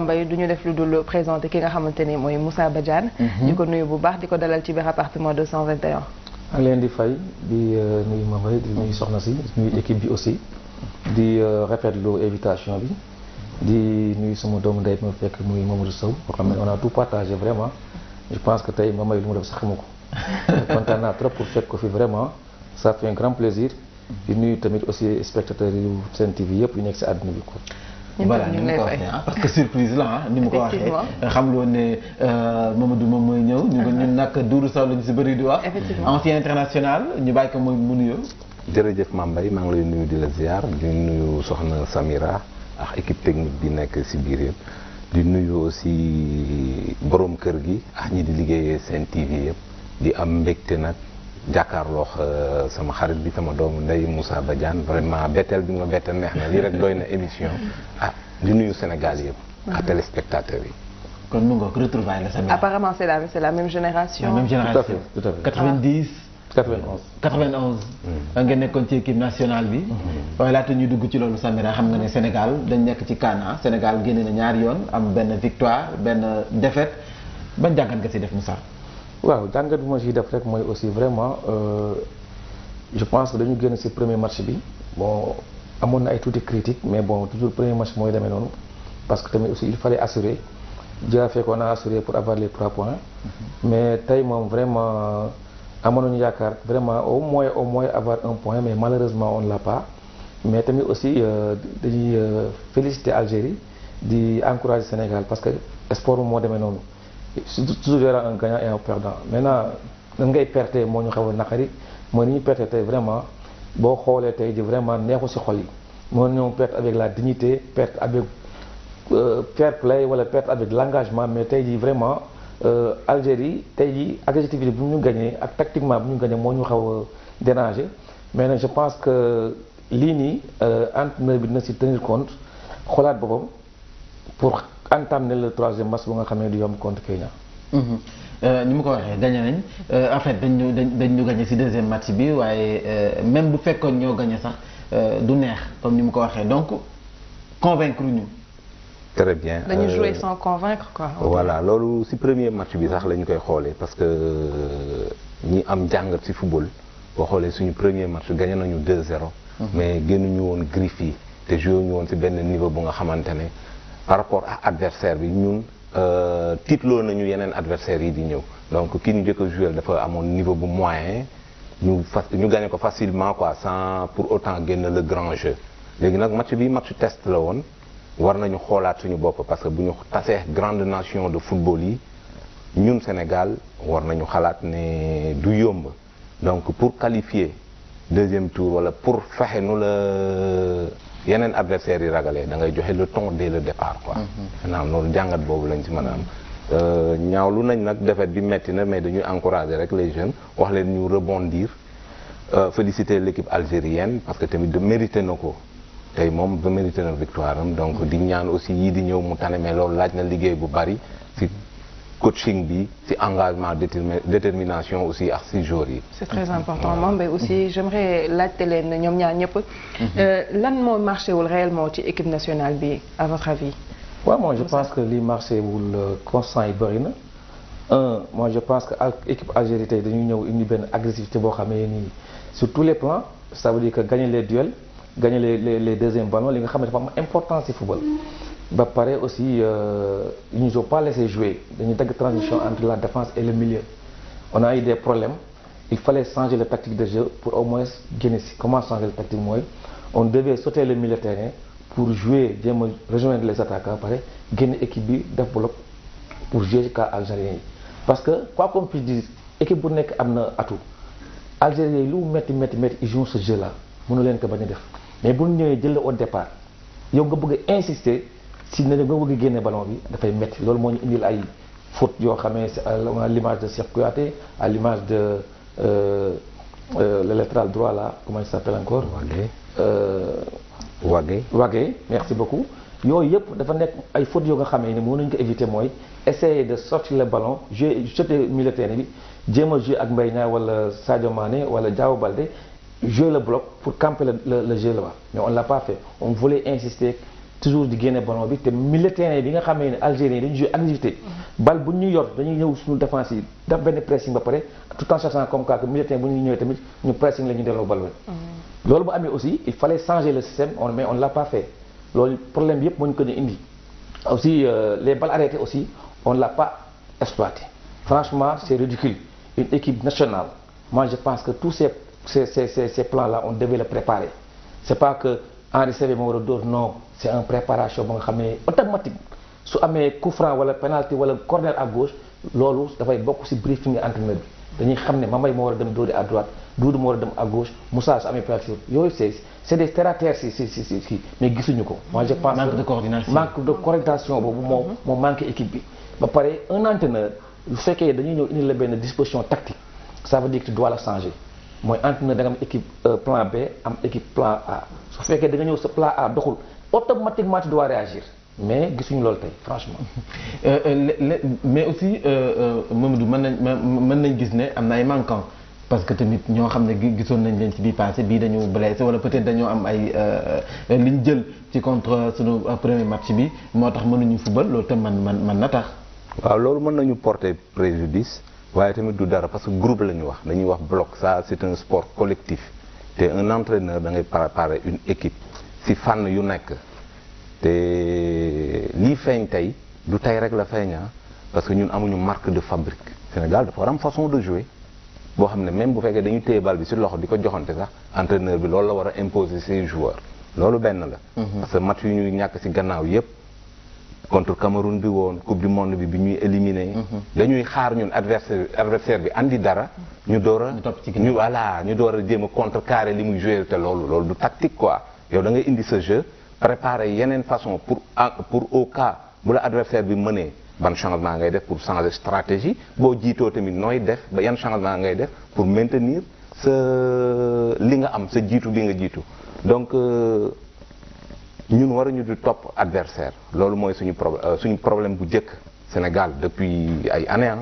Mbaye du ñu def lu dul présenté ki nga xamante ni mooy Moussa Badiane. di ko nuyu bu baax di ko dalal ci biir appartement 221. maa ngi leen di fay di nuyu Mbaye di nuyu soxna si di nuyu équipe bi aussi di rafetlu invitation bi di nuyu sama doomu ndey ma fekk muy Mamadou Sow boo xam ne on a tout partagé vraiment je pense que tey Mbaye lu mu def sax xamu ko kontaan naa trop pour fekk ko fi vraiment ça fait un grand plaisir di nuyu tamit aussi spectateurs yu Sen TV yëpp yu nekk si àdduna bi ko. voilà ni mu ko waxee parce que surprise la ni mu ko waxee xam loon ne Mamadou moom mooy ñëw ñun nag Doudou Sow lañu si bëri di wax ancien international ñu bàyyi ko mu nuyoo. jërëjëf Mame Mbaye maa ngi lay nuyu di la ziar di nuyu soxna Samira ak équipe technique bi nekk si biir yëpp di nuyu aussi borom kër gi ak ñi di liggéeyee Sen TV yëpp di am mbégte nag jàkkaarloo sama xarit bi sama doomu ndey Moussa Badiane vraiment betteel bi ma betteel neex na lii rek doy na émission di nuyu Sénégal yëpp ak téléspectateurs yi. kon mu ngoog retrouvaille la Samira. apparemment c'est la même génération. la même génération tout à fait 90. 91. ngeen nekkoon ci équipe nationale bi. waaye laata ñuy dugg ci loolu Samira xam nga ne Sénégal dañ nekk ci CAN Sénégal génne na ñaari yoon am benn victoire benn défaite ban jàngat nga si def Moussa. waaw jàngat bi ma ciy def rek mooy aussi vraiment je pense que dañu génn ci premier match bi bon amoon na ay tuuti critique mais bon toujours premier match mooy demee noonu parce que tamit aussi il fallait assurer déjà fait qu'on a assuré pour avoir les 3 points mais tey moom vraiment amoon nañu yaakaar vraiment au moins avoir 1 point mais malheureusement on ne l'a pas mais tamit aussi dañuy féliciter Algérie di encourager Sénégal parce que sport moo demee noonu toujours y aura un gagnant et un perdant maintenant nan ngay perte moo ñu xaw a naqari mooy ni ñu perte tey vraiment boo xoolee tey ji vraiment neexu ci xol yi moo ñëw perte avec la dignité perte avec fair play wala perte avec l'engagement mais tey ji vraiment Algérie tey ji agressivité bu ñu gagné ak tactiquement bu ñu gagné moo ñu xaw a déranger mais nag je pense que lii nii entraîneur bi dina ci tenir compte xoolaat boppam pour entamer le 3e match bu nga xam ne du yomb contre Kenya. ni mu ko waxee gagné nañ en fait dañ ñu gagné ci 2e match bi waaye même bu fekkoon ñoo gagné sax du neex comme ni mu ko waxee donc convaincre ñu. très bien dañu jouer sans convaincre quoi. voilà loolu ci premier match bi sax lañ koy xoolee parce que ñi am jàngat ci football boo xoolee suñu premier match gagné nañu 2-0. mais génnuñu woon griff yi te joué ñu woon ci benn niveau bu nga xamante ne. par rapport ak adversaire bi ñun tiitloo nañu yeneen adversaires yi di ñëw donc ki ñu njëkk a joué dafa amoon niveau bu moyen ñu gagné ko facilement quoi sans pour autant génn le grand jeu léegi nag match bi match test la woon war nañu xoolaat suñu bopp parce que bu ñu tasee grande nation de football yi ñun Sénégal war nañu xalaat ne du yomb donc pour qualifier 2e tour wala pour fexe nu la yeneen adversaires yi ragalee da ngay joxe le ton dès le départ quoi. maanaam loolu jàngat boobu lañ ci mën a am. ñaawlu nañ nag défaite bi metti na mais dañuy encourager rek les jeunes wax leen ñu rebondir féliciter l'équipe algérienne parce que tamit mérité na ko tey moom ba mérité na victoire am donc di ñaan aussi yii di ñëw mu tane mais loolu laaj na liggéey bu bari ci coaching bi ci engagement détermination aussi ak ci joueurs yi. c'est très important Mame Mbaye aussi j'aimerais laajte leen ñoom ñaar ñëpp. lan moo marché wul réellement ci équipe nationale bi à votre avis. waaw moi je pense que li marché wul constant yi bëri na moi je pense que équipe Algérie tey dañuy ñëw indi benn agressivité boo xamee nii sur tous les plans ça veut dire que gagner les duels gagner les 2e ballons li nga xam ne dafa am importance ci football. ba pare aussi ils nous ont pas laissé jouer dañuy dagg transition entre la défense et le milieu on a eu des problèmes il fallait changer la tactique de jeu pour au moins génne si comment changer la tactique mooy on devait sauter le milieu de terrain pour jouer jéem a rejoindre les attaquants ba pare génne équipe bi def bloc pour jouer ci cas algérien yi parce que quoi qu'on puisse dire équipe bu nekk am na atout algérien yi lu métti ils jouent ce jeu là mënu leen ko bañ a def mais bu ñu ñëwee jël la au départ yow nga bëgg a insister si ne nga bëgg a génne ballon bi dafay métti loolu moo ñu indil ay faute yoo xamee à l'image de Cheikh Kouyaté à l'image de le latéral droit là comment il s'appelle encore Wagué merci beaucoup yooyu yëpp dafa nekk ay fautes yoo nga xamee ne mën nañu ko éviter mooy essayer de sortir le ballon jouer jeter milieu terrain bi jéem a jouer ak Mbaye Niang wala Sadio Mané wala Diao Baldé jouer le bloc pour camper le jeu là-bas mais on l'a pas fait on voulait insister toujours di génne ballon bi te milieu terrain bi nga xamee ne Algériens yi dañuy jouer agressivité bal bu ñu yor dañuy ñëw suñu défense yi def benn pressing ba pare tout en sachant comme quoi que milieu terrain bu ñu ñëwee tamit ñu pressing la ñu delloo bal bi loolu bu amee aussi il fallait changer le système mais on l'a pas fait loolu problème bi yëpp moo ñu ko ne indi aussi les balles arrêtées aussi on l'a pas exploité franchement c'est ridicule une équipe nationale moi je pense que tous ces plans là on devait le préparer c'est pas que Henri Saivet moo war a dóor non c'est une préparation ba nga xam ne automatique su amee coup franc wala penalty wala corner à gauche loolu dafay bokk ci briefing entraîneur bi dañuy xam ne Mamay moo war a dem dóori à droite Doudou moo war a dem à gauche Moussa su amee penalty yooyu c'est des terre-à-terre si mais gisuñu ko. moi je pense manque de coordination manque de coordination boobu moo manqué équipe bi ba pare un entraîneur lu fekkee dañuy ñëw indi la benn disposition tactique ça veut dire que tu dois la changer mooy entraîneur da nga am équipe plan B am équipe plan A su fekkee da nga ñëw sa plan A doxul automatiquement tu dois réagir mais gisuñu loolu tey franchement. mais aussi Mamadou mën nañ gis ne am na ay manquants parce que tamit ñoo xam ne gisoon nañ leen ci bii passé bii dañu blessé wala peut-être dañoo am ay li ñu jël ci contre sunu premier match bi moo tax mënuñu football loolu tam man na tax. waaw loolu mën nañu porter préjudice waaye tamit du dara parce que groupe la ñu wax dañuy wax bloc ça c'est un sport collectif te un entraîneur da ngay préparer une équipe ci fànn yu nekk te lii feeñ tey du tey rek la feeñaa parce que ñun amuñu marque de fabrique Sénégal dafa war am façon de jouer boo xam ne même bu fekkee dañu téye bal bi ci loxo di ko joxante sax entraîneur bi loolu la war a imposer ses joueurs loolu benn la parce que match yu ñuy ñàkk ci gannaaw yépp contre Cameroun bi woon coupe du monde bi ñuy éliminer dañuy xaar ñun adversaire bi andi dara ñu door a ñu door a jéem a contrecarrer li muy jouer te loolu du tactique quoi yow da ngay indi sa jeu préparer yeneen façon pour au cas bu la adversaire bi mënee ban changement ngay def pour changer stratégie boo jiitoo tamit nooy def ba yan changement ngay def pour maintenir sa li nga am sa jiitu bi nga jiitu donc ñun waruñu di topp adversaire loolu mooy suñu problème bu njëkk Sénégal depuis ay années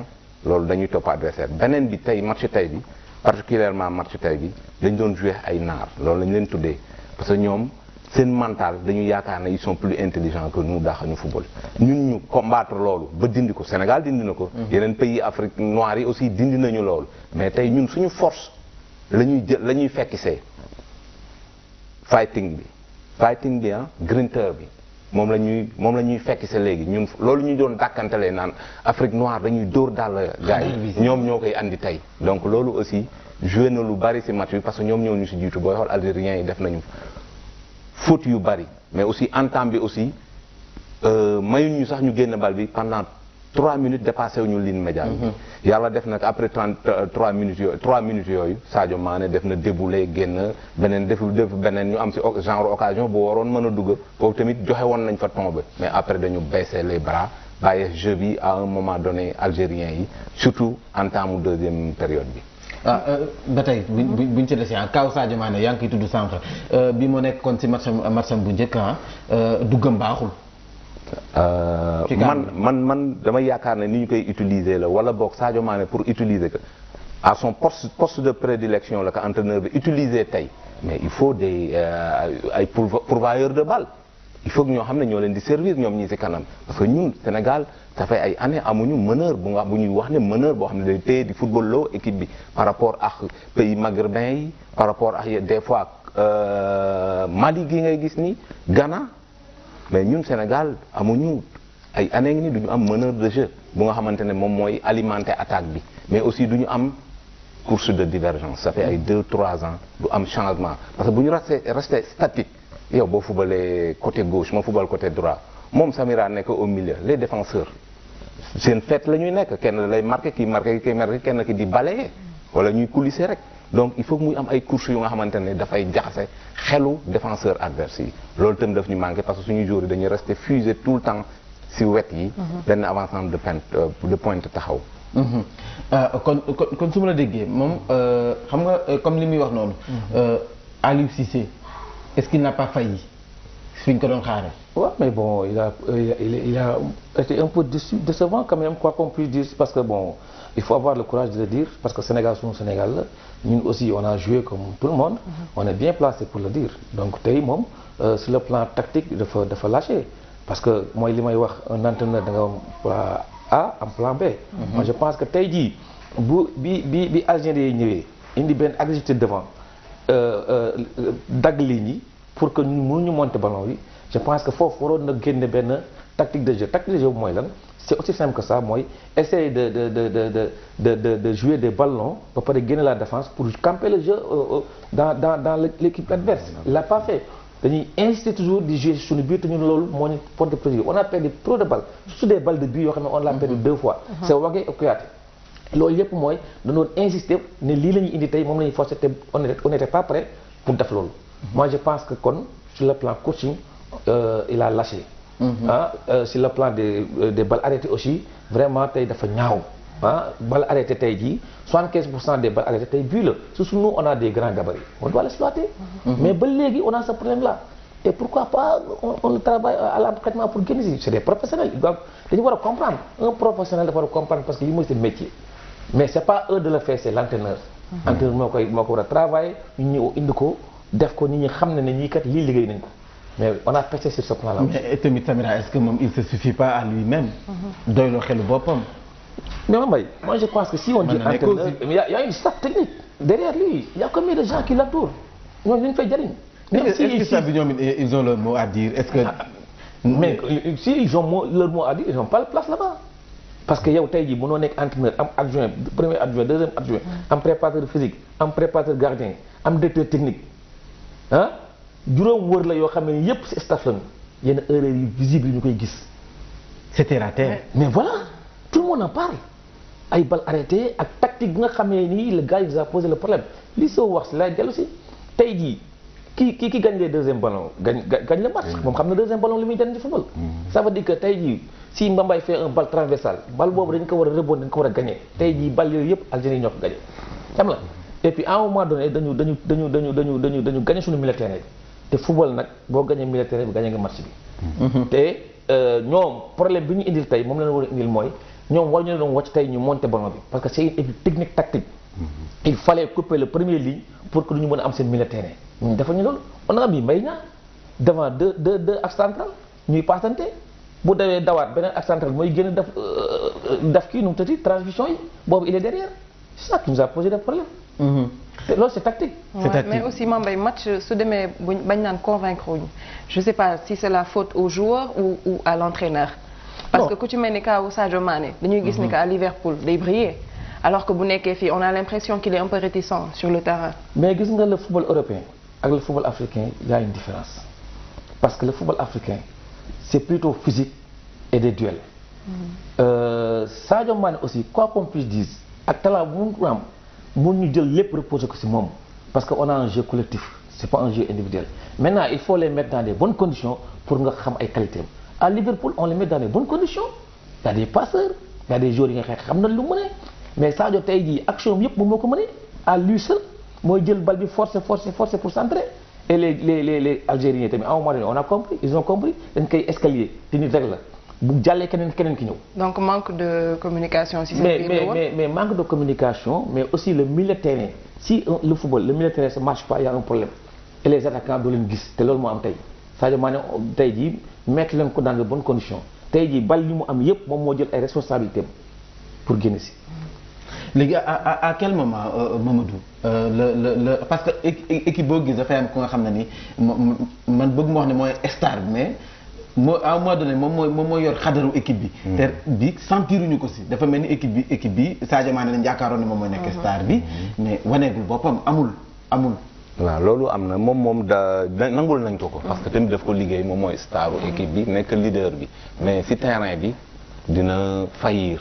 loolu dañuy topp adversaire beneen bi tey match tey bi particulièrement match tey bi dañ doon jouer ay naar loolu lañ leen tuddee parce que ñoom seen mental dañu yaakaar ne ils sont plus intelligents que nous daax ñu football ñun ñu combattre loolu ba dindi ko Sénégal dindi na ko yeneen pays Afrique noire yi aussi dindi nañu loolu mais tey ñun suñu force la ñuy fekkisee fighting bi grinter bi moom la ñuy fekkise léegi ñun loolu ñu doon dàkkantalee naan Afrique noire dañuy dóor daal gars yi ñoom ñoo koy andi tey donc loolu aussi joué na lu bari ci match bi parce que ñoom ñoo ñu ci jiitu booy xool algériens yi def nañu faute yu bari mais aussi entame bi aussi mayuñu sax ñu génn bal bi pendant 3 minutes dépassé wuñu ligne médiane bi yàlla def nag après 3 minutes yooyu Sadio Mané def na déboulé génn beneen def beneen ñu am ci genre occasion bu waroon mën a dugg foofu tamit joxe woon nañ fa tombé mais après dañu baisser les bras bàyyi jeu bi à un moment donné algériens yi surtout entame deuxième période bi ba tey buñ ci desee kaw Sadio Mané yaa ngi koy tudd sànq bi mu nekk kon ci matcham bu njëkk duggam baaxul man dama yaakaar ne ni ñu koy utiliser la wala boog Sadio Mané pour utiliser que à son poste de prédilection la ko entraîneur bi utiliser tey mais il faut ay pourvoyeurs de balles il faut que ñoo xam ne ñoo leen di servir ñoom ñii ci kanam parce que ñun Sénégal ça fait ay années amuñu meneur bu ñuy wax ne meneur boo xam ne day téye di football loo équipe bi par rapport ak pays maghrébins yi par rapport ak des fois Mali gi ngay gis ni Ghana mais ñun Sénégal amuñu ay années ngi ni du ñu am meneur de jeu bu nga xamante ne moom mooy alimenter attaque bi mais aussi du ñu am course de divergence ça fait ay 2-3 ans du am changement parce que bu ñu resté statique yow boo fubalee côté gauche ma fubal côté droit moom Samira nekk au milieu les défenseurs seen fête la ñuy nekk kenn lay marqué kii marqué kenn ki di balayer wala ñuy coulisser rek donc il faut que muy am ay courses yu nga xamante ne dafay jaxase xelu défenseur adverse yi loolu itam daf ñu manqué parce que suñu joueurs yi dañuy rester fusé tout le temps ci wet yi benn avancement de pointe taxaw kon su ma la déggee moom xam nga comme li muy wax noonu Aliou Cissé est-ce qu'il n'a pas failli fi ñu ko doon xaaree. Ouais, mais bon, il a été un peu décevant quand même, quoi qu'on puisse dire, parce que bon, il faut avoir le courage de le dire, parce que Sénégal, c'est un Sénégal, nous aussi, on a joué comme tout le monde, on est bien placé pour le dire. Donc, tey moom, sur le plan tactique, dafa lâcher, parce que moi, li may wax un entraîneur da nga am plan A am plan B. Moi, je pense que tey jii bi Algérie yi ñëwee indi benn agressivité devant dagg ligne yi pour que ñu mënuñu monter ballon bi. Je pense que foofu waroon na génne benn tactique de jeu mooy lan c'est aussi simple que ça mooy essayer de jouer des ballons ba pare génne la défense pour camper le jeu dans l'équipe adverse. Il l'a pas fait dañuy insister toujours di jouer suñu biir te ñun loolu moo ñu porte préjudice. On a perdu trop de balles surtout des balles de but yoo xam ne on l'a perdu 2 fois. C'est Wagué et Kouyaté loolu yëpp mooy dañoo insister ne lii la ñuy indi tey moom la ñuy forcer te on n'était pas prêt pour def loolu. Moi je pense que kon sur le plan coaching. Il a lâché. Sur le plan des balles arrêtées aussi vraiment tey dafa ñaaw balles arrêtées tey jii 75% des balles arrêtées tey but la surtout nous on a des grands gabarits on doit l'exploiter. Mais ba léegi on a ce problème là et pourquoi pas on le travaille à l'entraînement pour génn si c'est des professionnels dañu war a comprendre un professionnel dafa war a comprendre parce que li mooy seen métier mais c'est pas eux de le faire c'est l'entraîneur. Entraîneur moo ko war a travailler ñu ñëw indi ko def ko nit ñi xam ne ñii kat lii liggéey nañ ko. Mais on a péché sur ce plan-là. Mais tamit Samira, est-ce que moom il se suffit pas à lui-même. doyloo xelu boppam. Mais moi je pense que si on dit entraîneur, il y a une staff technique derrière lui. Il y a combien de gens qui l'entourent. ñooñu dañu fay jariñ. Est-ce que ça bi ñoom ils ont leur mot à dire est-ce que. Mais si ils ont leur mot à dire ils n'ont pas de place là-bas. Parce que yow tey jii mënoo nekk entraîneur am adjoint premier adjoint deuxième adjoint am préparateur physique am préparateur gardien am directeur technique juróom wër la yoo xam ne yépp ci staff lañu yenn erreurs yu visible yi ñu koy gis. c'est terre à terre. Mais voilà tout le monde en parle ay balles arrêtées ak tactique bi nga xamee nii le gars il nous a posé le problème li soo wax si lay dellu si tey jii ki gagne les deuxième ballon gagne le match. moom xam na deuxième ballon li muy jënd ci football. Ça veut dire que tey jii si Mbambaye fait un balle transversale balle boobu dañ ko war a rebondir dañ ko war a gagner tey jii balle yooyu yëpp Algérie ñoo ko gagné xam la et puis à un moment donné dañu gagné suñu milieu terrain bi. te football nag boo gagné militaire bi gagné nga match bi. te ñoom problème bi ñu indil tey moom la ñu war a indil mooy ñoom war ñu doon wàcc tey ñu monter ballon bi parce que c'est une équipe technique tactique. Il fallait couper le premier ligne pour que ñu mën a am seen militaire ñun dafa ñu loolu on a mis Mbaye Niang devant deux axe central ñuy passante bu dawee dawaat beneen axe central mooy génn def kii nu mu tëddee transmission yi boobu il est derrière c'est ça qui nous a posé des problèmes. Loolu c'est tactique. Ouais, mais aussi Mame Mbaye match su demee bañ naan convaincre wuñu je sais pas si c'est la faute aux joueurs ou à l'entraîneur. Parce que ku ci mel ni kaw Sadio Mané dañuy gis ni qu'à Liverpool day briller alors que bu nekkee fii on a l'impression qu'il est un peu réticent sur le terrain. Mais gis nga le football européen ak le football africain il y a une différence parce que le football africain c'est plutôt physique et des duels. Sadio Mané aussi quoi qu'on puisse dire ak talent bu mu am mun ñu jël lépp reposer ko ci moom parce que on a un jeu collectif c'est pas un jeu individuel maintenant il faut les mettre dans des bonnes conditions pour nga xam ay qualités à Liverpool on les met dans des bonnes conditions il y a des passeurs il y a des joueurs yi nga xam na lu mu mëne mais Sadio tey jii action yëpp moom moo ko mëne à lui seul mooy jël balle bi forcer pour centrer et les Algériens tamit à un moment donné on a compris ils ont compris dañ koy escalier te nit rek la bu jàllee keneen ki ñëw. Donc manque de communication si mais manque de communication mais aussi le milieu de terrain si le football le milieu de terrain ça marche pas il y a un problème et les attaquants doo leen gis te loolu moo am tey Sadio Mané tey jii mettre leen ko dans de bonnes conditions tey jii bal yi mu am yépp moom moo jël ay responsabilités pour génn si. léegi à quel moment Mamadou parce que équipe boo gis dafay am ku nga xam ne ni man bëgg ma wax ne mooy star bi mais. à un moment donné moom mooy yor xadaru équipe bi. te bi sentiruñu ko si dafa mel ni équipe bi Sadio Mané lañ yaakaaroon ne moom mooy nekk star bi mais waneegul boppam amul. waaw loolu am na moom nangul nañ ko. parce que tamit daf ko liggéey moom mooy staru équipe bi nekk leader bi mais si terrain bi dina faillir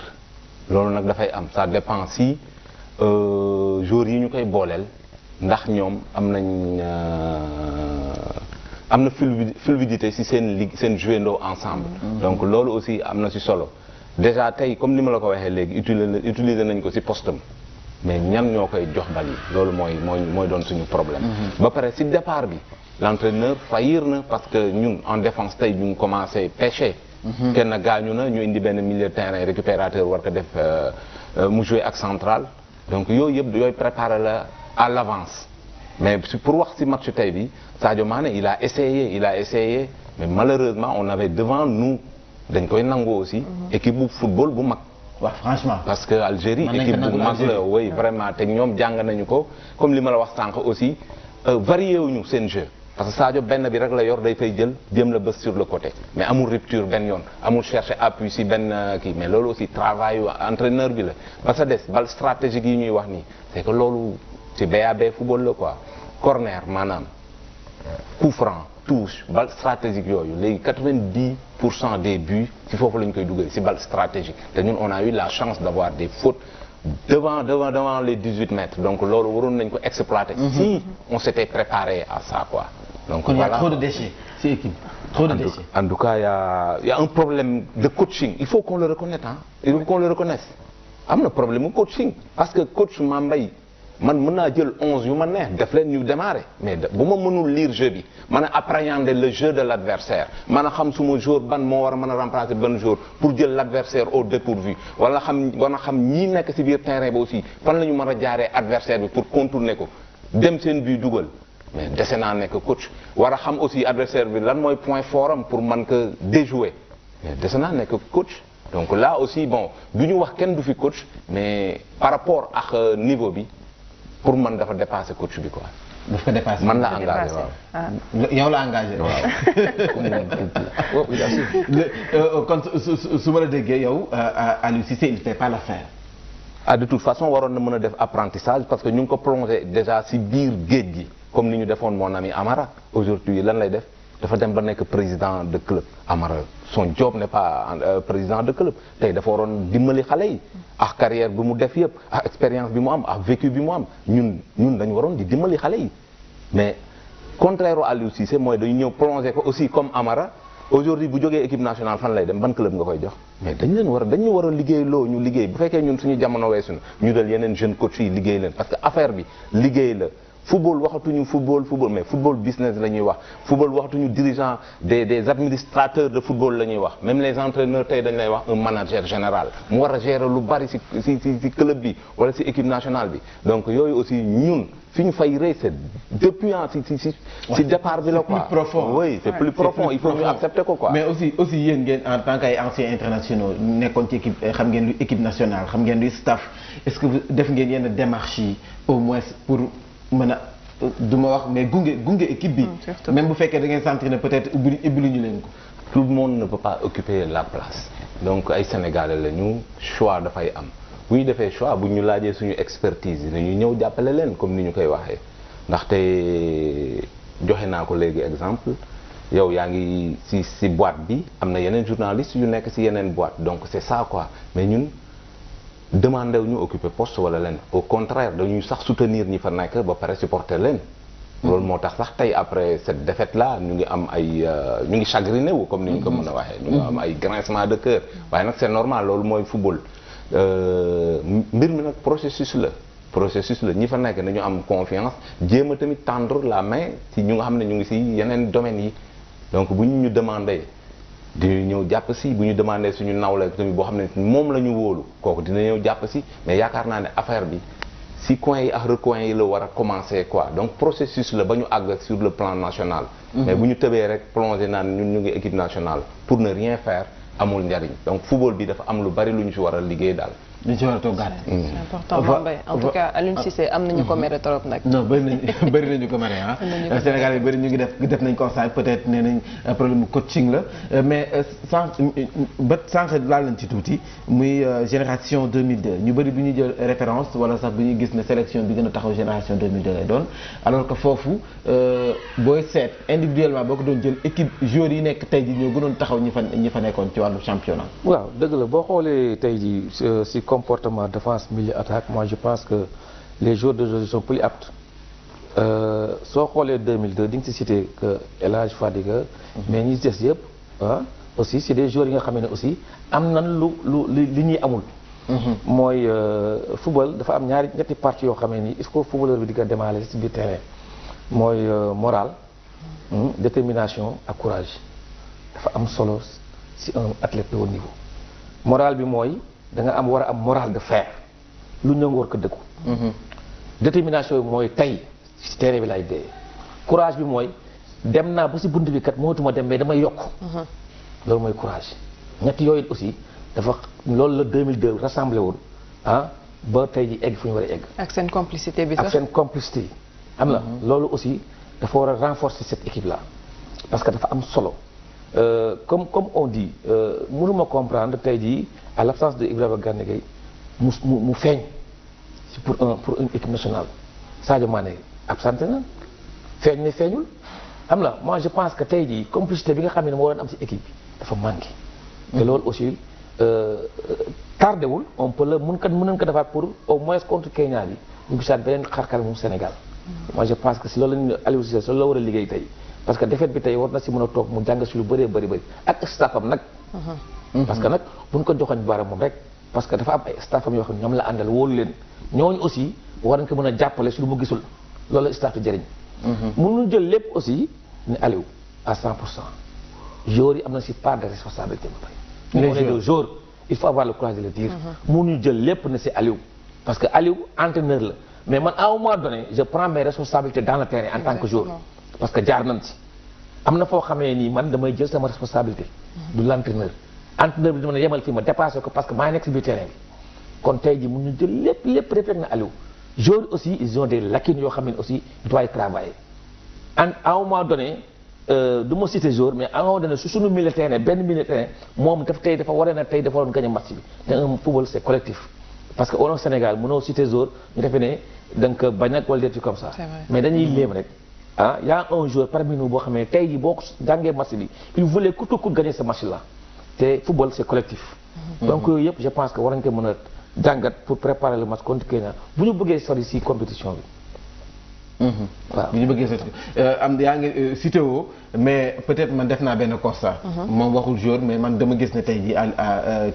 loolu nag dafay am ça dépend si joueurs yi ñu koy booleel ndax ñoom am na fluidité ci seen ligue seen jouendoo ensemble. Donc loolu aussi am na ci solo déjà tey comme ni ma la ko waxee léegi utiliser nañ ko ci postam mais ñan ñoo koy jox bal yi loolu mooy doon suñu problème. Ba pare ci départ bi l'entraîneur faillir na parce que ñun en défense tey ñu ngi commencé pêcher. kenn gaañu na ñu indi benn milieu de terrain récupérateur war ko def mu jouer ak central donc yooyu yëpp yooyu préparer la à l'avance mais pour wax ci match tey bi Sadio Mané il a essayé mais malheureusement on avait devant nous dañ koy nangu aussi équipe bu football bu mag. waaw franchement. parce que Algérie équipe bu mag la oui vraiment te ñoom jàng nañu ko comme li ma la wax sànq aussi varié wuñu seen jeu. parce que Sadio benn bi rek la yor day fay jël jéem la bës sur le côté mais amul rupture benn yoon amul chercher appui si benn kii mais loolu aussi travail entraîneur bi la parce que des bal stratégique yi ñuy wax nii c'est que loolu ci BAB football la quoi corner maanaam coup franc touche bal stratégique yooyu léegi 90% des buts si foofu la ñu koy dugal si bal stratégique te ñun on a eu la chance d'avoir des fautes devant les 18 mètres donc loolu waroon nañ ko exploiter si on s'était préparé à ça quoi. Donc kon voilà. y a trop de déchets ci équipe trop de déchets. En tout cas y a un problème de coaching il faut qu'on le reconnaisse il faut qu'on le reconnaisse am na problème mu coaching parce que coach Mambay man mën naa jël 11 yu ma neex def leen ñu démarrer mais bu ma mënul lire jeu bi mën a appréhender le jeu de l'adversaire mën a xam suma joueur ban moo war a mën a remplacer ban joueur pour jël l'adversaire au dépourvu wala xam ñii nekk ci biir terrain bi aussi fan la ñu mën a jaaree adversaire bi pour contourner ko dem seen but dugal mais dese naa nekk coach war a xam aussi adversaire bi lan mooy point fort am pour mën ko déjouer mais dese naa nekk coach donc là aussi bon du ñu wax kenn du fi coach mais par rapport ak niveau bi pour man dafa dépasser coach bi quoi. daf ko dépassé man la engagé waaw. yow la engagé. waaw. kon su ma la déggee yow Aliou Cissé il fait pas l'affaire. ah de toute façon waroon na mën a def apprentissage parce que ñu ngi ko plongé déjà ci biir géej gi comme ni ñu defoon mon ami Amara aujourd'hui lan lay def dafa dem ba nekk président de club Amara son job n'est pas président de club tey dafa waroon dimbali xale yi ak carrière bi mu def yëpp ak expérience bi mu am ak vécu bi mu am ñun dañu waroon di dimbali xale yi mais contraire au Aliou Cissé mooy dañu ñëw plongé ko aussi comme Amara aujourd'hui bu jógee équipe nationale fan lay dem ban club nga koy jox mais dañu war a liggéey loo ñu liggéey bu fekkee ñun suñu jamono weesu na ñu dal yeneen jeune coach yi liggéey leen parce que affaire bi liggéey la football waxatuñu football mais football business la ñuy wax football waxatuñu dirigeant des administrateurs de football la ñuy wax même les entraîneurs tey dañ lay wax un manager général mu war a gérer lu bari ci club bi wala ci équipe nationale bi donc yooyu aussi ñun fi ñu fay rey c'est depuis ci départ bi la quoi. c'est plus profond oui c'est plus profond il faut ñu accepter ko quoi. mais aussi yéen ngeen en tant qu'ay anciens internationaux nekkoon ci équipe xam ngeen luy équipe nationale xam ngeen luy staff est-ce que def ngeen yenn démarches yi au moins pour mën a du ma wax mais gunge équipe bi. même bu fekkee da ngeen sentir ne peut-être ubbi ñu leen ko. tout le monde ne peut pas occuper la place donc ay Sénégalais la ñu choix dafay am bu ñu defee choix bu ñu laajee suñu expertise yi dañuy ñëw jàppale leen comme ni ñu koy waxee ndaxte joxe naa ko léegi exemple yow yaa ngi ci boîte bi am na yeneen journalistes yu nekk ci yeneen boîte donc c'est ça quoi mais ñun. demandé wu ñu occuper poste wala leen au contraire dañuy sax soutenir ñi fa nekk ba pare supporter leen. loolu moo tax sax tey après cette défaite là ñu ngi am ay ñu ngi chagriné wu comme ni ñu ko mën a waxee. ñu ngi am ay grincement de cœur waaye nag c'est normal loolu mooy football mbir mi nag processus la ñi fa nekk nañu am confiance jéem a tamit tendre la main ci ñu nga xam ne ñu ngi ci yeneen domaines yi donc bu ñu demandé. dinañu ñëw jàpp si bu ñu demandé suñu nawle tamit boo xam ne moom la ñu wóolu kooku dina ñëw jàpp si mais yaakaar naa ne affaire bi si coin yi ak recoin yi la war a commencer quoi donc processus la ba ñu àgg sur le plan national. mais bu ñu tëbee rek plongé naan ñun ñu ngi équipe nationale pour ne rien faire amul njariñ donc football bi dafa am lu bari lu ñu ci war a liggéey daal. li ci war a toggaat. c'est important Mbaye en tout cas Aliou Cissé am nañu ko mere trop nag. non bëri nañu ko mere ah. Sénégal yi bëri ñu ngi def nañ constat peut-être nee nañ problème mu coaching la mais sànq laal nañ ci tuuti muy génération 2002 ñu bëri bu ñuy jël référence wala sax bu ñuy gis ne sélection bi gën a taxaw génération 2002 lay doon alors que foofu booy seet individuellement boo ko doon jël équipe joueurs yi nekk tey ji ñoo gënoon taxaw ñi fa nekkoon ci wàllu championnat. waaw dëgg la boo xoolee tey ji si comportement défense milieu attaque moi je pense que les joueurs d'aujourd'hui sont plus aptes soo xoolee 2002 di nga ci cité que El Hadj Fadiga mais ñi des yëpp aussi c'est des joueurs yi nga xam ne aussi am nan li ñuy amul mooy football dafa am ñetti parties yoo xam ne ni il faut footballeur bi di ko démarrer ci biir terrain mooy moral détermination ak courage dafa am solo si un athlète de haut niveau. moral bi mooy da nga war a am moral de fer lu ñëw nga war ko dëkku. détermination bi mooy tey si terrain bi lay dee. courage bi mooy dem naa ba si bunt bi kat mootuma dem mais damay yokk. loolu mooy courage. ñett yooyu aussi dafa loolu la 2002 rassemblé woon ba tey ji egg fu ñu war a egg. ak seen complicité bi sax ak seen complicité yi. am na loolu aussi dafa war a renforcer cette équipe là parce que dafa am solo comme on dit mënuma comprendre tey jii à l'absence de Ibrahima Gana Gueye mu feeñ pour une équipe nationale Sadio Mané absenté na feeñ ne feeñul xam la moi je pense que tey jii complicité bi nga xam ne moo waroon am ci équipe bi dafa manqué. te loolu aussi tardé wul on peut la mën nañ ko defaat pour au moins contre Kenya bi ñu gisaat beneen xarkal moom Sénégal. moi je pense que si loolu lañu Aliou Cissé loolu la war a liggéey tey parce que défaite bi tey war na si mën a toog mu jàng si lu bëree bëri ak staffam nag. parce que nag buñ ko joxoon baaraam moom rek parce que dafa am ay staffam yoo xam ne ñoom la àndal wóolu leen ñooñu aussi war nañ ko mën a jàppale si lu mu gisul loolu la staff di jëriñ. mënuñu jël lépp aussi ne Aliou à 100%. joueurs yi am na si part de responsabilité ba pare. les joueurs il faut avoir le courage de le dire. mënuñu jël lépp ne c'est Aliou parce que Aliou entraîneur la. mais man à un moment donné je prends mes responsabilités dans le terrain en tant que joueur parce que jaar nañ ci am na foo xamee nii man damay jël sama responsabilité du l'entraîneur entraîneur bi dama ne yemal fii ma dépassé ko parce que maa nekk si biir terrain bi kon tey ji mun ñu jël lépp rek na Aliou joueurs aussi ils ont des lacunes yoo xam ne aussi il doit y travailler à un moment donné du ma citer joueur mais à un moment donné su suñu milieu terrain benn milieu terrain moom dafa waree na tey dafa waroon gagner match bi te un football c'est collectif parce que au Sénégal mënoo citer joueur ñu defee ne da nga ko bañ ak wala des comme ça. mais dañuy léem rek y a un joueur parmi nous boo xam ne tey jii boo ko jàngee match bi il voulait coûte que coûte gagner ce match là te football c'est collectif. donc yooyu yëpp je pense que war nañu ko mën a jàngat pour préparer le match contre Kenya bu ñu bëggee sori si compétition bi. waaw bu ñu bëggee sori am yaa ngi cité woo mais peut-être man def naa benn constat. moom waxul joueur mais man dama gis ne tey jii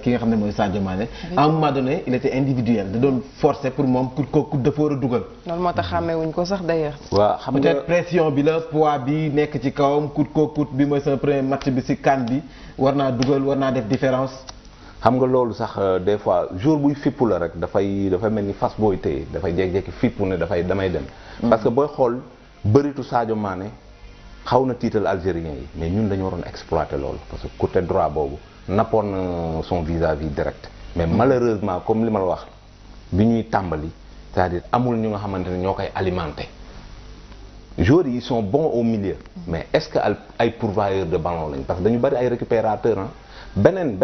ki nga xam ne mooy Sadio Mané. à un moment donné il était individuel da doon forcer pour moom ku dafa war a dugal. loolu moo tax xàmmewuñ ko sax d'ailleurs. waaw xam nga peut-être pression bi la poids bi nekk ci kawam coûte bi mooy sama premier match bi ci CAN bi war naa dugal war naa def différence. xam nga loolu sax des fois jour buy fippu la rek dafay mel ni fas booy téye dafay jékki-jékki fippu ne damay dem. parce que booy xool bëritu Sadio Mané xaw na tiital algérien yi mais ñun dañu waroon exploiter loolu parce que côté droit boobu nappoon na son vis-à-vis direct. mais malheureusement comme li ma la wax bi ñuy tàmbali c'est-à-dire amul ñu nga xamante ne ñoo koy alimenter. joueurs yi ils sont bons au milieu. mais est-ce que ay pourvoyeurs de ballon lañ parce que dañu bari ay récupérateurs ah. beneen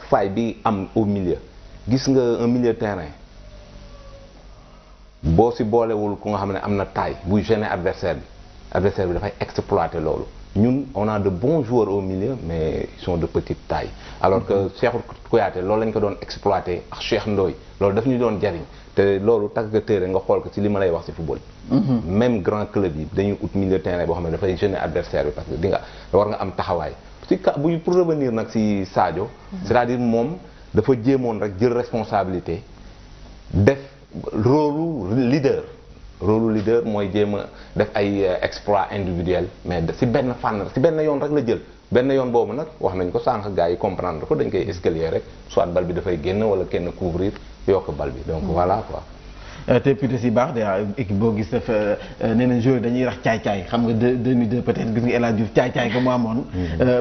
faille bi am au milieu gis nga un milieu terrain boo si boolewul ku nga xam ne am na taille buy gêner adversaire bi dafay exploiter loolu ñun on a de bons joueurs au milieu mais ils sont de petite taille alors que Cheikhou Kouyaté loolu lañ ko doon exploiter ak Cheikh Ndoye loolu daf ñu doon jariñ te loolu tàggatéere nga xool ko ci li ma lay wax ci football même grand club yi dañuy ut milieu terrain boo xam ne dafay gêner adversaire bi parce que war nga am taxawaay pour revenir nag ci Sadio c'est-à-dire moom dafa jéemoon rek jël responsabilité def rôle leader mooy jéem a def ay exploit individuel mais ci benn fànn ci benn yoon rek la jël benn yoon boobu nag wax nañ ko sànq gars yi comprendre ko dañ koy escalier rek soit bal bi dafay génn wala kenn couvrir yokk bal bi donc voilà quoi. te peut-être si baax de équipe boo gis dafa nee na joueur dañuy rax caay-caay xam nga 2002 peut-être gis nga El Hadj Diouf caay-caay ko mu amoon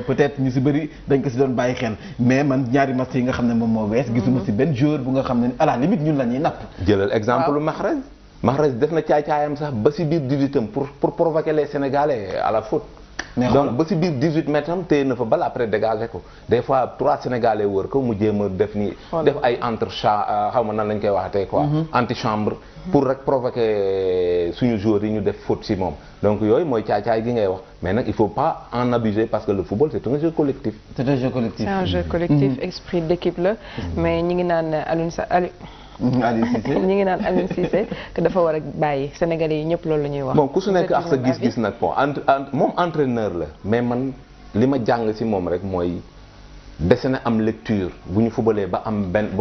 peut-être ñu si bëri dañ ko si doon bàyyi xel mais man ñaari match yi nga xam ne moom moo wees gisuma si benn joueur bu nga xam ne à la limite ñun la ñuy napp. jëlal exemple lu Mahrez def na caay-caayam sax ba si biir 18 am pour provoquer les Sénégalais à la faute. donc ba si biir 18 mètres am téye na fa bal après dégager ko des fois 3 Sénégalais wër ko mu jéem a def ay xaw ma nan lañ koy waxatee quoi. antichambre pour rek provoquer suñu joueurs yi ñu def faute si moom donc yooyu mooy caay-caay gi ngay wax mais nag il faut pas en abuser parce que le football c'est un jeu collectif. c'est un jeu collectif esprit d'équipe la mais ñi ngi naan Aliou ñi ngi naan Aliou Cissé que dafa war a bàyyi Sénégalais yi ñëpp loolu la ñuy wax. bon ku su nekk ak sa gis-gis nag bon moom entraîneur la mais man li ma jàng ci moom rek mooy dese na am lecture bu ñu fubalee ba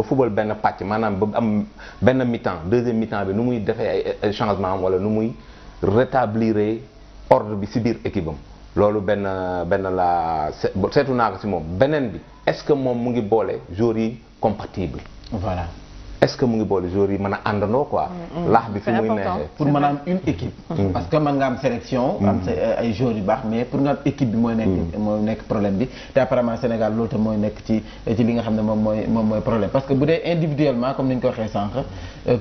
fubal benn pàcc maanaam ba am benn mi-temps deuxième mi-temps bi nu muy defee ay changement am wala nu muy rétablir ordre bi ci biir équipe am loolu benn la seetu naa ko ci moom beneen bi est-ce que moom mu ngi boole joueurs yi compatible. voilà. est-ce que mu ngi boole joueurs yi mën a àndandoo quoi. laax bi fi muy neexee. pour mën a am une équipe. parce que mën nga am sélection. am sa ay joueurs yu baax mais pour nga am équipe bi mooy nekk problème bi te apparemment Sénégal loolu tam mooy nekk ci li nga xam ne moom mooy problème parce que bu dee individuellement comme ni ñu ko waxee sànq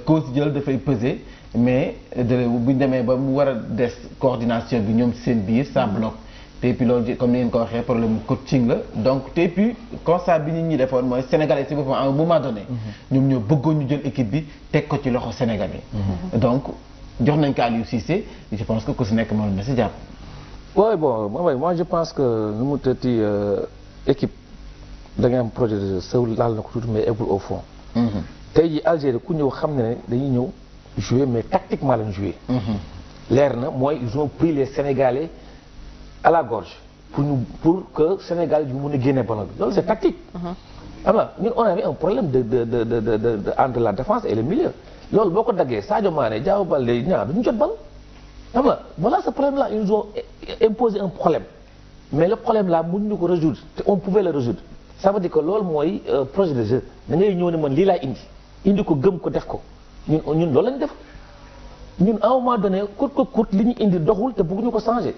coach jël dafay peser mais bu ñu demee ba mu war a des coordination bi ñoom seen biir ça bloque. te puis loolu comme ni ngeen ko waxee problème coaching la donc te puis constat bi nit ñi defoon mooy sénégalais ci boppam à un moment donné. ñoom ñoo bëggoon ñu jël équipe bi teg ko ci loxo sénégalais. donc jox nañ ko Aliou Cissé je pense que ku si nekk moom na si jàpp. oui bon moi je pense que nu mu tëtti équipe da ngay am projet de jeu sew laal na ko tuuti mais eggul au fond. tey jii Algérie ku ñëw xam ne dañuy ñëw jouer mais tactiquement lañ jouer. leer na mooy ils ont pris les sénégalais. à la gorge pour que Sénégal yu mën a génne ballon bi loolu c'est tactique. xam nga ñun on avait un problème de entre la défense et le milieu loolu boo ko daggee Sadio Mané Diao Baldé ñaar duñu jot bal xam nga voilà ce problème là ils nous ont imposé un problème mais le problème là mënuñu ko résoudre te on pouvait le résoudre ça veut dire que loolu mooy projet de jeu da ngay ñëw ne man lii laay indi ko gëm ko def ko ñun loolu lañ def ñun à un moment donné coûte li ñu indi doxul te bëgguñu ko changer.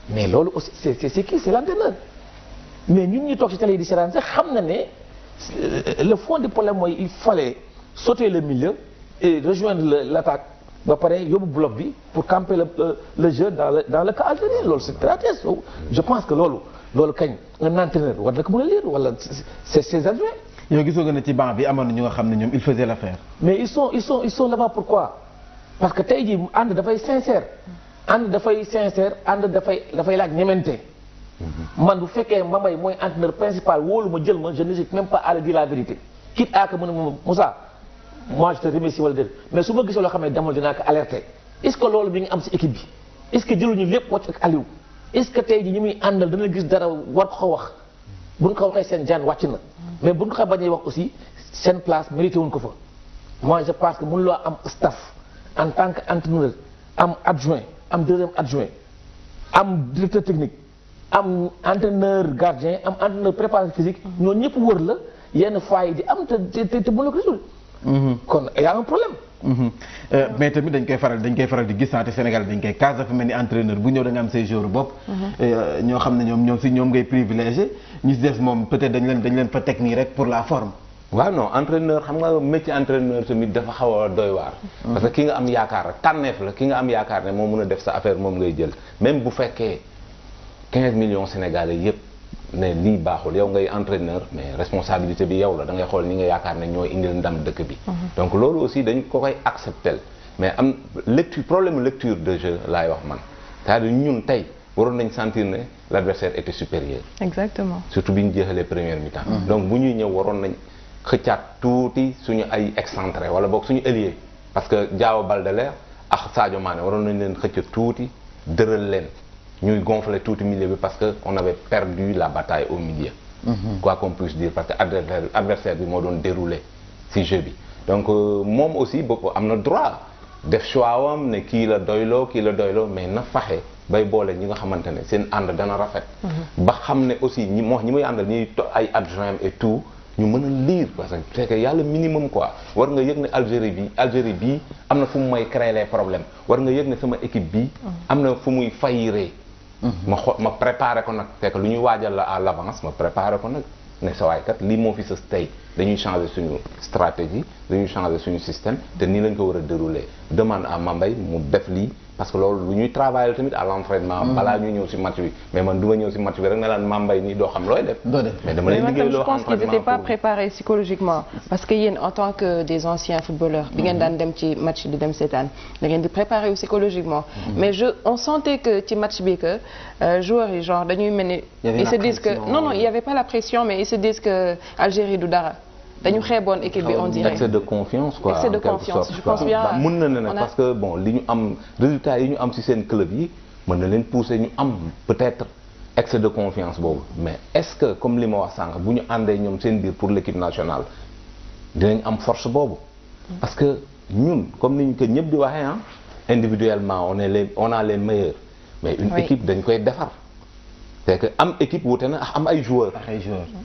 mais loolu aussi c'est qui c'est l'entraîneur mais ñun ñuy toog ci télé yi di seetaan sax xam na ne le fond du problème mooy il fallait sauter le milieu et rejoindre l'attaque ba pare yóbbu bloc bi pour camper le jeu dans le cas algérien loolu c'est très triste je pense que loolu kañ un entraîneur war na ko mën a lire wala c'est ses adjoints. yow gisoo nga ne ci banc bi amoon na ñu nga xam ne ñoom il faisait l'affaire. mais ils sont là-bas pourquoi parce que tey jii ànd dafay sincère. ànd dafay sincère ànd dafay laaj ñemente man bu fekkee Mbaye mooy entraîneur principal wóolu ma jël ma je n'hésite même pas à le dire la vérité quitte à que mu ne ma Moussa moi je te remercie wala déet mais su ma gisee loo xam ne demal dinaa ko alerter est-ce que loolu mi ngi am ci équipe bi est-ce que jëluñu lépp wàcc ak Aliou est-ce que tey jii ñi muy àndal dana gis dara war ko wax buñ ko waxee seen jaan wàcc na mais buñ ko bañee wax aussi seen place mérité wuñ ko fa moi je pense que mënuloo am staff en tant que entraîneur am adjoint am deuxième adjoint am directeur technique am entraîneur gardien am entraîneur préparateur physique ñooñu ñëpp wër la yenn fois yi di am te mën la ko résoudre. kon y a un problème. mais tamit dañ koy faral di gis te Sénégal dañ koy cas dafa mel ni entraîneur bu ñëw da nga am say joueurs bopp. ñoo xam ne ñoom ngay privilégié ñu si des moom peut-être dañ leen fa teg nii rek pour la forme. waaw non entraîneur xam nga métier entraîneur tamit dafa xaw a doy waar. parce que ki nga am yaakaar rek tànneef la ki nga am yaakaar ne moo mën a def sa affaire moom ngay jël même bu fekkee 15 millions sénégalais yépp ne lii baaxul yow ngay entraîneur mais responsabilité bi yow la da ngay xool ñi nga yaakaar ne ñooy indil ndam dëkk bi. donc loolu aussi dañ ko koy accepter mais am problème lecture de jeu laay wax man c'est-à-dire ñun tey waroon nañ sentir ne l'adversaire était supérieur. exactement surtout bi ñu jeexalee première mi-temps. donc bu ñuy ñëw waroon nañ. xëccaat tuuti suñu ay excentré wala boog suñu ailier parce que Diao Baldé ak Sadio Mané waroon nañ leen xëcc tuuti dëral leen ñuy gonfler tuuti milieu bi parce que on avait perdu la bataille au milieu. quoi qu'on puisse dire parce que adversaire bi moo doon dérouler ci jeu bi donc moom aussi bopp am na droit def choix am ne kii la doyloo mais na faxe bay boole ñi nga xamante ne seen ànd dana rafet. ba xam ne aussi ñi muy àndal ñuy ay adjoint et tout. ñu mën a lire parce que c'est que yàlla minimum quoi war nga yëg ne Algérie bii am na fu mu may créer les problèmes war nga yëg ne sama équipe bii am na fu muy fayiree ma préparé ko nag c'est que lu ñuy waajal la à l'avance ma préparé ko nag ne sa waay kat lii moo fi sës tey dañuy changer suñu stratégie dañuy changer suñu système te nii lañ ko war a dérouler demande à Mbaye mu def lii parce que loolu lu ñuy travailler tamit à l'entraînement balaa ñuy ñëw ci match bi mais man du ma ñëw ci match bi rek ne laan Mbaye nii doo xam looy def mais dama lay liggéey loo je pense qu'ils n'étaient pas préparés psychologiquement parce que yéen en tant que des anciens footballeurs bi ngeen daan dem ci match di dem seetaan da ngeen di préparer psychologiquement mais on sentait que ci match bi que joueurs yi genre dañuy mel ni ils se disent que non il y avait pas la pression mais ils se disent que Algérie du dara dañu xeeboon équipe bi on dirait excès de confiance quoi excès de confiance je pense bien mën na ne nag parce que bon li ñu am résultats yi ñu am ci seen club yi mën na leen pousser ñu am peut-être excès de confiance boobu mais est-ce que comme li ma wax sànq bu ñu àndee ñoom seen biir pour l'équipe nationale dinañ am force boobu parce que ñun comme ni ñu ko ñëpp di waxee individuellement on a les meilleurs mais une équipe dañ koy defar. c'est que am équipe wute na am ay joueurs.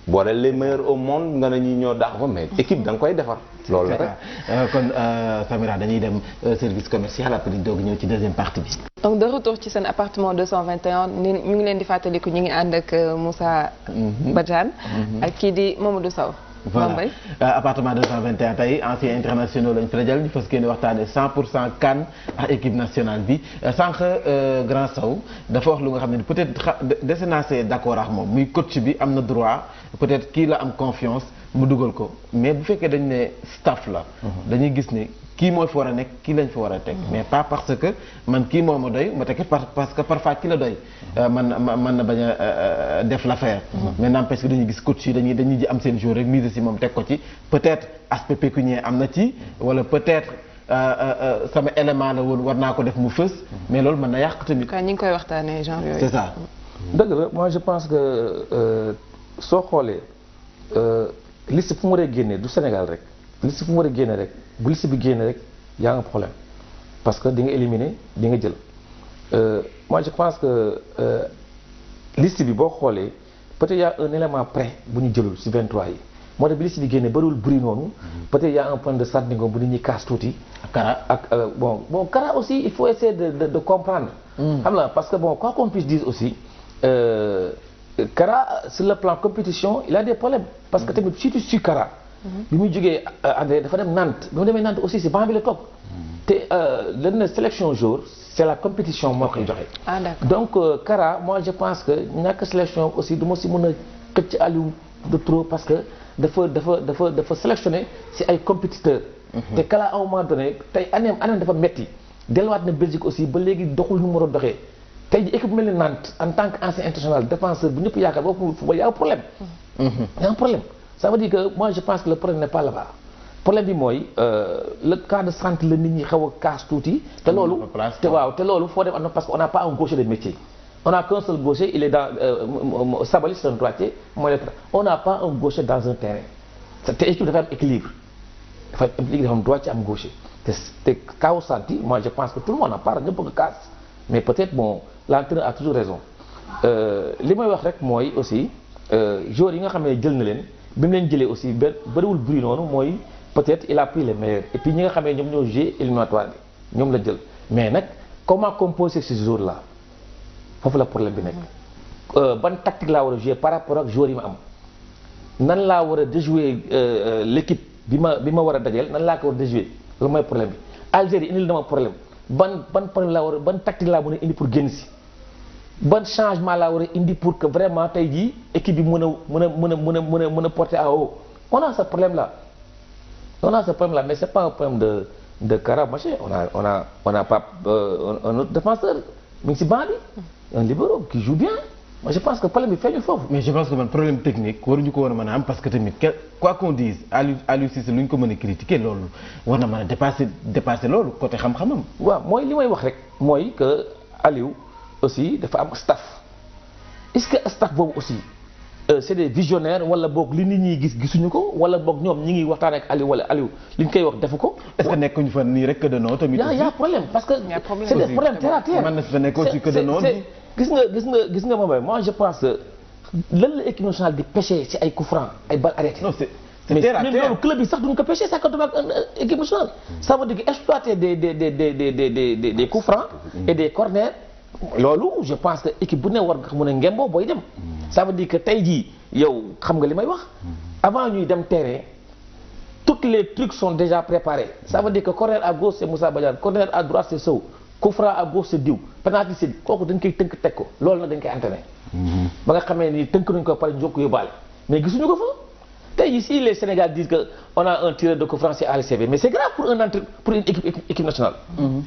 boole les meilleurs au monde nga ne ñi ñoo daax fa mais équipe da nga koy defar. loolu la rek kon Samira dañuy dem service commercial après doog ñëw ci deuxième partie bi. donc de retour ci seen appartement 221 ñu ngi leen di fàttaliku ñu ngi ànd ak Moussa Badiane ak kii di Mamadou Sow. voilà appartement 221 tey anciens internationaux lañ fi dajal ñu fas yéene waxtaane 100% CAN ak équipe nationale bi sànq Grand Sow dafa wax lu nga xam ne peut-être dese naa see d'accord ak moom muy coach bi am na droit peut-être kii la am confiance mu dugal ko mais bu fekkee dañ ne staff la dañuy gis ne kii moo fi war a nekk kii lañ fa war a teg mais pas parce que man kii moo ma doy ma teg parce que parfois ki la doy man na bañ a def l'affaire mais n'empêche que dañuy gis coach yi dañuy ji am seen jour rek mise si moom teg ko ci peut-être aspect pécuniaire am na ci wala peut-être sama élément la woon war naa ko def mu fës mais loolu mën na yàq tamit. ñu ngi koy waxtaanee genre yooyu. c'est ça. dëgg la moi je pense que soo xoolee liste fu mu war a génnee du Sénégal rek liste fu mu war a génne rek bu liste bi génne rek y a un problème parce que di nga éliminer di nga jël moi je pense que liste bi boo xoolee peut-être y a un élément près bu ñu jëlul ci 23 yi moo tax bi liste bi génne bariwul bruit noonu peut-être y a un point de standing bu nit ñi kaas tuuti. Kara ak bon Kara aussi il faut essayer de comprendre. xam nga parce que bon quoi qu'on puisse dire aussi. Kara sur le plan compétition il a des problèmes parce que tamit si tu suis Kara bi muy jógee André dafa dem Nantes bi mu demee Nantes aussi si banc bi la toog te lenn sélection jour c'est la compétition moo koy joxe. Ah d'accord. Donc Kara moi je pense que ñàkk sélection aussi du ma si mën a xëcc Aliou de trop parce que dafa sélectionné si ay compétiteurs. te Kara à un moment donné tey année dafa metti delluwaat na Belgique aussi ba léegi doxul nu mu war a doxee. tey jii équipe mel ni Nantes en tant que ancien international défenseur bu ñëpp yaakaar boobu football y a un problème. y a un problème ça veut dire que moi je pense que le problème n'est pas là-bas problème bi mooy le cas de santé la nit ñi xaw a casse tuuti. te loolu te loolu foo dem am na parce que on n'a pas un gaucher de métier. on a qu'un seul gaucher il est dans Sabaly c'est un droitier mooy le on n'a pas un gaucher dans un terrain te équipe dafa am équilibre dafa am droitier am gaucher te kaw santi moi je pense que tout le monde en parle ñëpp bëgg casse mais peut-être bon. l'entraîneur a toujours raison li may wax rek mooy aussi joueurs yi nga xam ne jël na leen bi mu leen jëlee aussi bëriwul bruit noonu mooy peut-être il a pris les meilleurs et puis ñi nga xam ne ñoom ñoo joué éliminatoire bi ñoom la jël mais nag comment composer ces joueurs là foofu la problème bi nekk ban tactique laa war a jouer par rapport ak joueurs yi ma am nan laa war a déjouer l'équipe bi ma war a dajeel nan laa ko war a déjouer loolu mooy problème bi Algérie indil dama problème ban problème laa war a ban tactique laa mën a indi pour génn si ban changement laa war a indi pour que vraiment tey jii équipe bi mën a porter à haut on a ce problème là mais c'est pas un problème de Kara Maché on a pas un autre défenseur mi ngi si banc bi un libéro qui joue bien moi je pense que problème bi feeñul foofu. mais je pense que man problème technique waruñu ko war a mën a am parce que tamit quoi qu'on dise Aliou Cissé lu ñu ko mën a critiquer loolu war na mën a dépasser loolu côté xam-xamam. waaw mooy li may wax rek mooy que Aliou aussi dafa am staff est-ce que staff boobu aussi c'est des visionnaires wala boog li nit ñi gisuñu ko wala boog ñoom ñi ngi waxtaan ak Aliou wala Aliou li ñu koy wax defu ko. est-ce que nekkuñu fa nii rek que de non tamit. y a problème parce que c'est des problèmes terre à terre. mën na fa nekk aussi que de non. gis nga moom moi je pense que lan la équipe nationale di pêcher ci ay coups francs ay balles arrêtées. non c'est terre à terre mais loolu club yi sax duñ ko pêcher sax quand on équipe nationale. ça veut dire que exploiter des coups francs et des corners loolu je pense que équipe bu ne war nga mën a ngemboo booy dem. ça veut dire que tey jii yow xam nga li may wax. avant ñuy dem terrain tous les trucs sont déjà préparés. ça veut dire que corner à gauche c'est Moussa Badiane corner à droite c'est Sow. coup franc à gauche c'est diw penalty c'est kooku dañ koy tënk teg ko loolu nag dañ koy entraîner. ba nga xamee ni tënk nañ ko pare ñu ko yóbbaale mais gisuñu ko fa tey jii si les Sénégal disent que on a un tireur de coup franc c'est ALCB mais c'est grave pour une équipe nationale.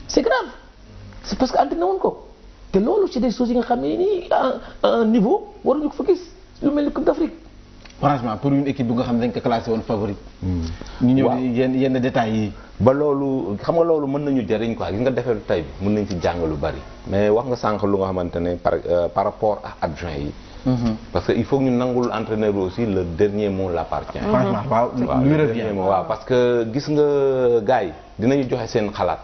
c'est grave c'est parce que entraîné wuñ ko te loolu c'est des choses yi nga xam ne nii à un niveau waruñu ko fa gis lu mel ni Coupe d'Afrique. franchement pour une équipe bu nga xam ne dañ ko classé woon favori. ñu ñëw yenn détails yi. ba loolu xam nga loolu mën nañu jëriñ quoi gis nga defee tey bi mën nañ ci jàng lu bari mais wax nga sànq lu nga xamante ne par rapport ak adjoint yi. parce que il faut que ñu nangul entraîneur aussi le dernier mot l'appartient. franchement waaw waaw parce que gis nga gars yi dinañu joxe seen xalaat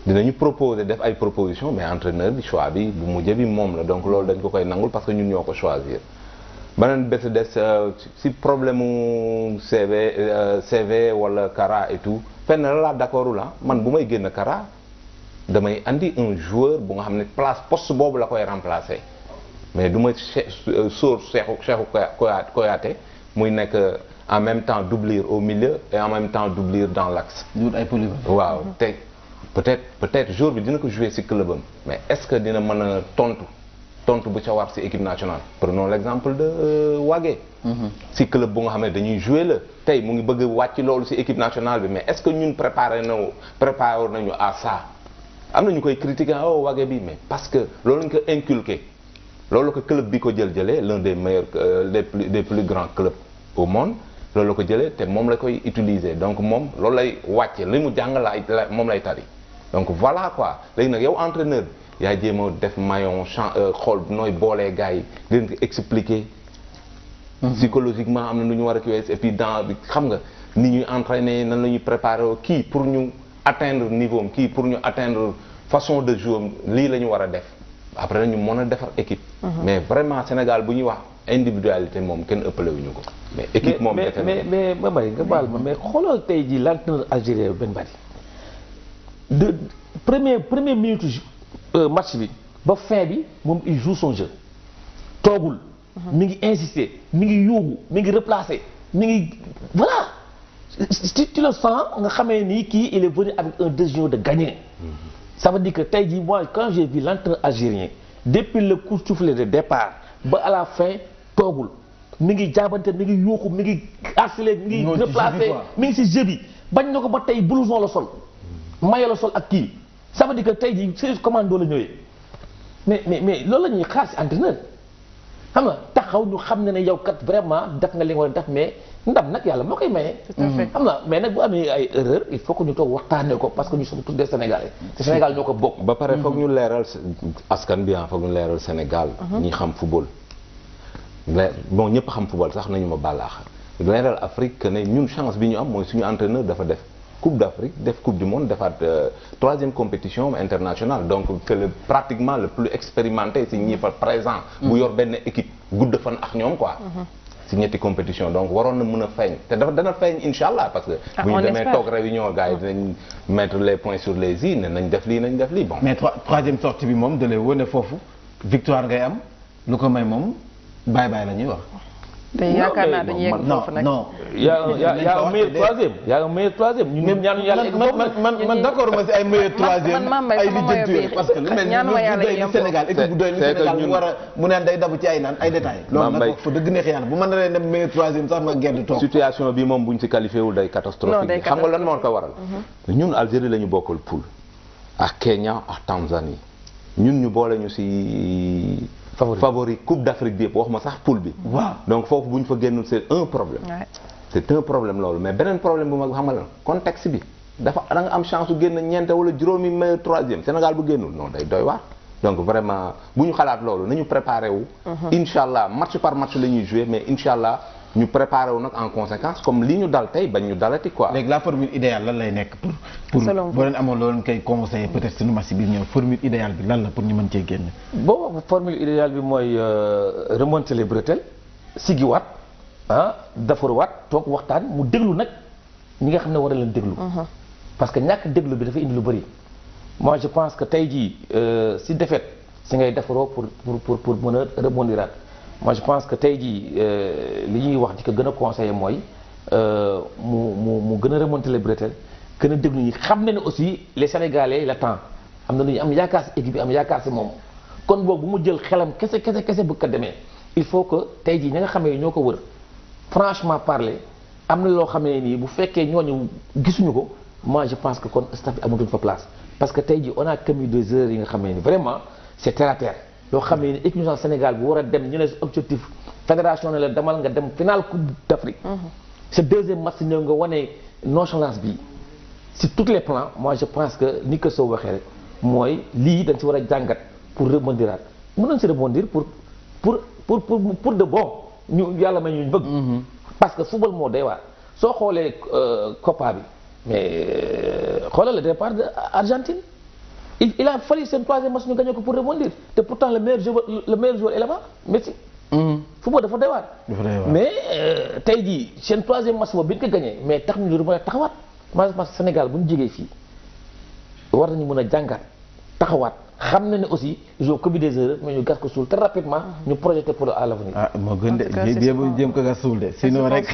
dinañu proposer def ay propositions mais entraîneur bi choix bi bu mujj bi moom la donc loolu dañ ko koy nangul parce que ñun ñoo ko choisir. beneen bés des si problème mu CV wala Kara et tout fenn la laa d'accord la man bu may génn Kara damay andi un joueur bu nga xam ne place poste boobu la koy remplacer mais du ma sóor Cheikhou Kouyaté muy nekk en même temps doublure au milieu et en même temps doublure dans l'axe. ay polyvalent. waaw te peut-être jour bi dina ko jouer ci clubam mais est-ce que dina mën a tontu bu ca war ci équipe nationale. Prenons l'exemple de Wagué. ci club bu nga xam ne dañuy jouer la tey mu ngi bëgg wàcc loolu ci équipe nationale bi mais est-ce que ñun préparé nañu à ça. am na ñu koy critiquer Wagué bi mais parce que loolu lañ ko inculqué loolu ko club bi ko jëlee l'un des meilleurs des plus grands clubs au monde loolu la ko jëlee te moom la koy utiliser donc moom loolu lay wàcce li mu jàng moom lay tari donc voilà quoi léegi nag yow entraîneur bi yaa jéem a def maillon xool nooy boolee gars yi gën ko expliquer psychologiquement am na nu ñu war a kiwees et puis dans bi xam nga ni ñuy entraîner nan la ñuy préparer kii pour ñu atteindre niveau am kii pour ñu atteindre façon de jouer am lii la ñu war a def après ñu mën a defar équipe mais vraiment Sénégal bu ñuy wax individualité moom kenn ëppale wuñu ko mais équipe moom mais Bambey nga baal ma mais xoolal tey jii l'entraîneur algérien Ben Badi de premier minute match bi ba fin bi moom il joue son jeu toogul mi ngi insister mi ngi yuuxu mi ngi replacer mi ngi voilà tu le sens nga xamee ni kii il est venu avec un désir de gagner ça veut dire que tey jii moi quand j'ai vu l'entraîneur algérien depuis le coup de sifflet de départ ba à la fin toogul mi ngi jaabante mi ngi yuuxu mi ngi harcelé mi ngi replacé mi ngi si jeu bi bañ na ko ba tey blouson la sol maillot la sol ak kii ça veut dire que tey jii service commando la ñëwee mais loolu la ñuy xaar si entraîneur xam nga taxaw ñu xam ne yow kat vraiment def nga li nga war a def mais ndam nag yàlla moo koy maye. xam nga mais nag bu amee ay erreur il faut que ñu toog waxtaanee ko parce que ñu sommes tous des Sénégalais. te Sénégal ñoo ko bokk. ba pare foog ñu leeral askan bi foog ñu leeral Sénégal. ñi xam football. bon ñëpp xam football sax nañu ma bàllaax leeral Afrique que ne ñun chance bi ñu am mooy suñu entraîneur dafa def coupe d'Afrique def coupe du monde defaat troisième compétition internationale donc c'est pratiquement le plus expérimenté si ñi fa présent. bu yor benn équipe gudd fan ak ñoom quoi. si ñetti compétition donc waroon na mën a feeñ te dafa dana feeñ incha allah parce que. bu ñu demee toog réunion gars yi dinañ mettre les points sur les i ne nañ def lii bon. mais troisième sortie bi moom da lay wane foofu victoire ngay am lu ko may moom bye la ñuy wax. te yaakaar naa dañuy yegg foofu nag non yaa un meilleur troisième yaa un meilleur troisième ñun ñëpp ñaanu yàlla man d'accord ma si ay meilleur troisième ay lijjanti parce que lu mel ni Sénégal équipe bu doy ni Sénégal mu war a mu neen day dabu ci ay naan ay détails loolu nag fa dëgg neex yàlla bu mën na dem meilleur troisième sax ma gerte toog situation bi moom buñ si qualifié wul day catastrophique xam nga lan moo ko waral ñun Algérie la ñu bokkal poule ak Kenya ak Tanzanie ñun ñu boole ñu si favori coupe d'Afrique bi yëpp wax ma sax poule bi. waaw donc foofu bu ñu fa génnul c'est un problème. c'est un problème loolu mais beneen problème bu mag xam nga lan contexte bi dafa da nga am chance su génn ñeente wala juróomi meilleur troisième Sénégal bu génnul non day doy waar. donc vraiment bu ñu xalaat loolu nañu préparé wu. incha allah match par match la ñuy jouer mais incha allah ñu préparé wu nag en conséquence comme li ñu dal tey bañ ñu dalati quoi. léegi la formule idéale lan lay nekk pour boo leen amoon loolu koy conseiller peut-être suñu match bi ñëw formule idéale bi lan la pour ñu mën cee génn. bon formule idéale bi mooy remonter les bretelles siggiwaat defarwaat toog waxtaan mu déglu nag ñi nga xam ne war a leen déglu. parce que ñàkk déglu bi dafa indi lu bëri. moi je pense que tey jii si défaite si ngay defaroo pour mën a rebondiraat. moi je pense que tey jii li ñuy wax di ko gën a conseiller mooy mu gën a remonter les bretelles gën a déglu ñi xam ne ne aussi les Sénégalais le temps am na lu ñu am yaakaar si équipe bi am yaakaar si moom kon boobu bu mu jël xelam kese bu ko demee il faut que tey jii ñi nga xamee ñoo ko wër franchement parler am na loo xamee nii bu fekkee ñooñu gisuñu ko moi je pense que kon staff bi amatuñ fa place parce que tey jii on a commis des erreurs yi nga xamee ni vraiment c'est terre à terre loo xam ne équipe nationale Sénégal bu war a dem ñu ne objectif fédération ne la demal nga dem finale coupe d'Afrique ce deuxième match ñëw nga wane nonchalance bi sur tous les plans moi je pense que ni ko soo waxee rek mooy lii dañ si war a jàngat pour rebondiraat mën nañ si rebondir pour de bon ñu yàlla may ñu bëgg parce que football moo day waar soo xoolee Copa bi mais xoolal le départ de Argentine il a fallu seen troisième match ñu gagné ko pour rebondir te pourtant le meilleur joueur est là-bas Messi. football dafa doy waar. mais tey jii seen troisième match boobu bi ñu ko gagné mais tax ñu rebondir taxawaat maanaam Sénégal bu ñu jógee fii war nañu mën a jàngat taxawaat xam na ne aussi ils ont commis des erreurs mais ñu gas ko suul très rapidement ñu projeté pour à l'avenir. moo gën de jéem ko gas suul de sinon rek.